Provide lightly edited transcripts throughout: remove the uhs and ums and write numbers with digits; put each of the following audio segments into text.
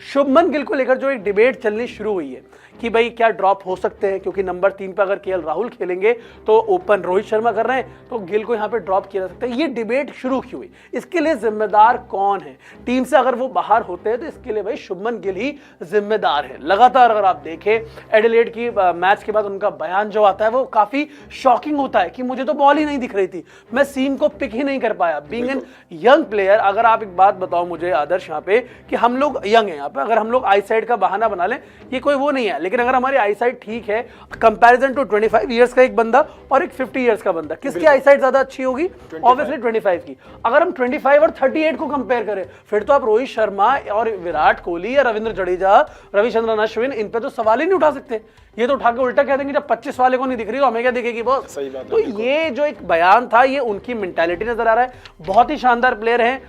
शुभमन गिल को लेकर जो एक डिबेट चलनी शुरू हुई है कि भाई क्या ड्रॉप हो सकते हैं, क्योंकि नंबर 3 पर अगर केएल राहुल खेलेंगे तो ओपन रोहित शर्मा कर रहे हैं, तो गिल को यहां पे ड्रॉप किया जा सकता है। ये डिबेट शुरू क्यों हुई, इसके लिए जिम्मेदार कौन है? टीम से अगर वो बाहर होते हैं तो इसके लिए भाई शुभमन गिल ही जिम्मेदार है। लगातार अगर आप देखें एडिलेड की मैच के बाद उनका बयान जो आता है वो काफी शॉकिंग होता है कि मुझे तो बॉल ही नहीं दिख रही थी, मैं सीम को पिक ही नहीं कर पाया। बीइंग एन यंग प्लेयर, अगर आप एक बात बताओ मुझे आदर्श यहाँ पे कि हम लोग यंग हैं, यहाँ पे अगर हम लोग आई साइड का बहाना बना लें ये कोई वो नहीं है, लेकिन अगर हमारी आई साइड ठीक है कंपैरिजन टू 25 इयर्स का एक बंदा और एक 50 इयर्स का बंदा, किसकी आई साइड ज्यादा अच्छी होगी? ऑब्वियसली 25 की। अगर हम 25 और 38 को कंपेयर करें फिर तो आप रोहित शर्मा और विराट कोहली या रविंद्र जडेजा, रविचंद्रन अश्विन, इन पे तो सवाल ही नहीं उठा सकते। ये तो उठा के उल्टा कह देंगे जब 25 वाले को नहीं दिख रही तो हमें क्या दिखेगी बॉस। तो ये जो एक बयान था ये उनकी मेंटालिटी नजर आ रहा है। बहुत ही शानदार प्लेयर हैं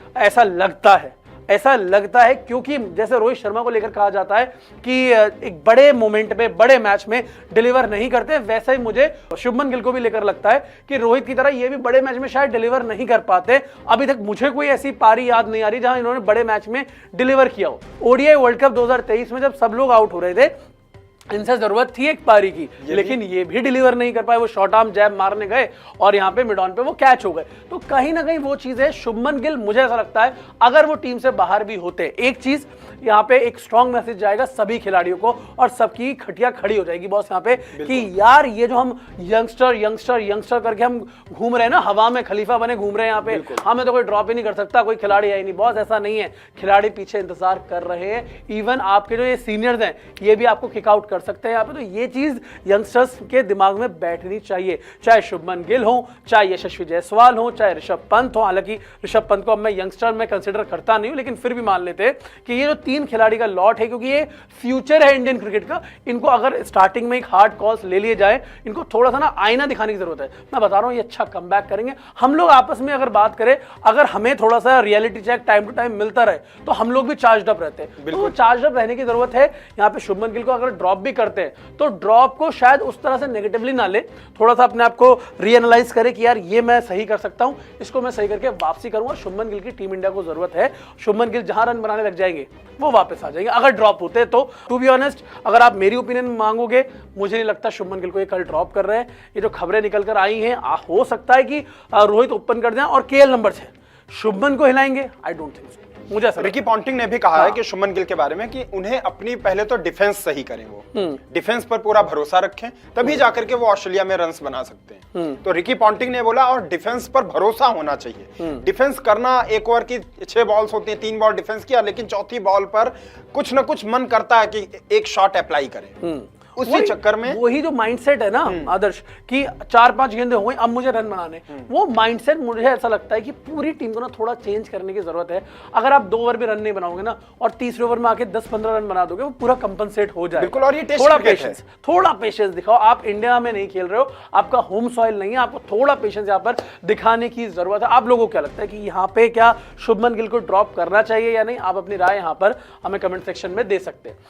ऐसा लगता है क्योंकि जैसे रोहित शर्मा को लेकर कहा जाता है कि एक बड़े मोमेंट में, बड़े मैच में डिलीवर नहीं करते, वैसा ही मुझे शुभमन गिल को भी लेकर लगता है कि रोहित की तरह ये भी बड़े मैच में शायद डिलीवर नहीं कर पाते। अभी तक मुझे कोई ऐसी पारी याद नहीं आ रही जहां इन्होंने बड़े मैच में डिलीवर किया हो। ओडीआई वर्ल्ड कप 2023 में जब सब लोग आउट हो रहे थे, इनसे जरूरत थी एक पारी की, लेकिन ये भी डिलीवर नहीं कर पाए। वो शॉर्ट आर्म जैब मारने गए और यहाँ पे मिड ऑन पे वो कैच हो गए। तो कहीं ना कहीं वो चीज है, शुभमन गिल मुझे ऐसा लगता है अगर वो टीम से बाहर भी होते, एक चीज यहाँ पे एक स्ट्रॉन्ग मैसेज जाएगा सभी खिलाड़ियों को और सबकी खटिया खड़ी हो जाएगी बॉस यहाँ पे कि यार ये जो हम यंगस्टर करके हम घूम रहे हैं ना, हवा में खलीफा बने घूम रहे हैं यहाँ पे, हमें तो कोई ड्रॉप ही नहीं कर सकता, कोई खिलाड़ी है ही नहीं। बॉस ऐसा नहीं है, खिलाड़ी पीछे इंतजार कर रहे हैं। इवन आपके जो ये सीनियर्स हैं ये भी आपको किक आउट कर सकते हैं यहाँ पे। तो ये चीज यंगस्टर्स के दिमाग में बैठनी चाहिए, चाहे शुभमन गिल हो, चाहे यशस्वी जायसवाल हो, चाहे ऋषभ पंत हो। हालांकि ऋषभ पंत को अब मैं यंगस्टर में कंसिडर करता नहीं हूं, लेकिन फिर भी मान लेते हैं कि ये जो 3 खिलाड़ी का लॉट है, क्योंकि ये फ्यूचर है इंडियन क्रिकेट का, इनको अगर स्टार्टिंग में एक हार्ड कॉल्स ले लिए जाए, इनको थोड़ा सा ना आईना दिखाने की जरूरत है। मैं बता रहा हूं ये अच्छा कमबैक करेंगे। हम लोग आपस में अगर बात करें, अगर हमें थोड़ा सा reality check time to time मिलता रहे तो हम लोग भी चार्ज अप रहते हैं। तो चार्ज अप रहने की जरूरत है। यहाँ पे शुभमन गिल को अगर ड्रॉप भी करते हैं तो ड्रॉप को शायद उस तरह से नेगेटिवली ना ले, थोड़ा सा अपने आप को रीएनालाइज करे कि यार ये मैं सही कर सकता हूं, इसको मैं सही करके वापसी करूंगा। शुभमन गिल की टीम इंडिया को जरूरत है। शुभमन गिल जहां रन बनाने लग जाएंगे वो वापस आ जाएंगे अगर ड्रॉप होते तो। टू बी ऑनेस्ट, अगर आप मेरी ओपिनियन मांगोगे, मुझे नहीं लगता शुभमन गिल को ये कल ड्रॉप कर रहे हैं। ये जो खबरें निकल कर आई हैं, हो सकता है कि रोहित ओपन कर दें और केएल नंबर 6 शुभमन को हिलाएंगे। I don't think so. मुझे रिकी पॉन्टिंग ने भी कहा है कि शुभमन गिल के बारे में कि उन्हें अपनी पहले तो डिफेंस सही करें, वो डिफेंस पर पूरा भरोसा रखें, तभी जाकर के वो ऑस्ट्रेलिया में रन्स बना सकते हैं। तो रिकी पॉन्टिंग ने बोला और डिफेंस पर भरोसा होना चाहिए। डिफेंस करना, एक ओवर की 6 बॉल्स होती है, 3 बॉल डिफेंस किया, लेकिन चौथी बॉल पर कुछ ना कुछ मन करता है कि एक शॉट अप्लाई करें। उसी चक्कर में वही जो माइंडसेट है ना आदर्श कि 4-5 गेंदें हो गई, अब मुझे रन बनाने, वो माइंडसेट मुझे ऐसा लगता है कि पूरी टीम को ना थोड़ा चेंज करने की जरूरत है। अगर आप 2 ओवर भी रन नहीं बनाओगे ना और तीसरे ओवर में आके 10-15 रन बना दोगे, वो पूरा कंपनसेट हो जाएगा। बिल्कुल। और ये थोड़ा पेशेंस दिखाओ। आप इंडिया में नहीं खेल रहे हो, आपका होम सॉइल नहीं है, आपको थोड़ा पेशेंस यहाँ पर दिखाने की जरूरत है। आप लोगों को क्या लगता है कि यहाँ पे क्या शुभमन गिल को ड्रॉप करना चाहिए या नहीं? आप अपनी राय यहाँ पर हमें कमेंट सेक्शन में दे सकते हैं।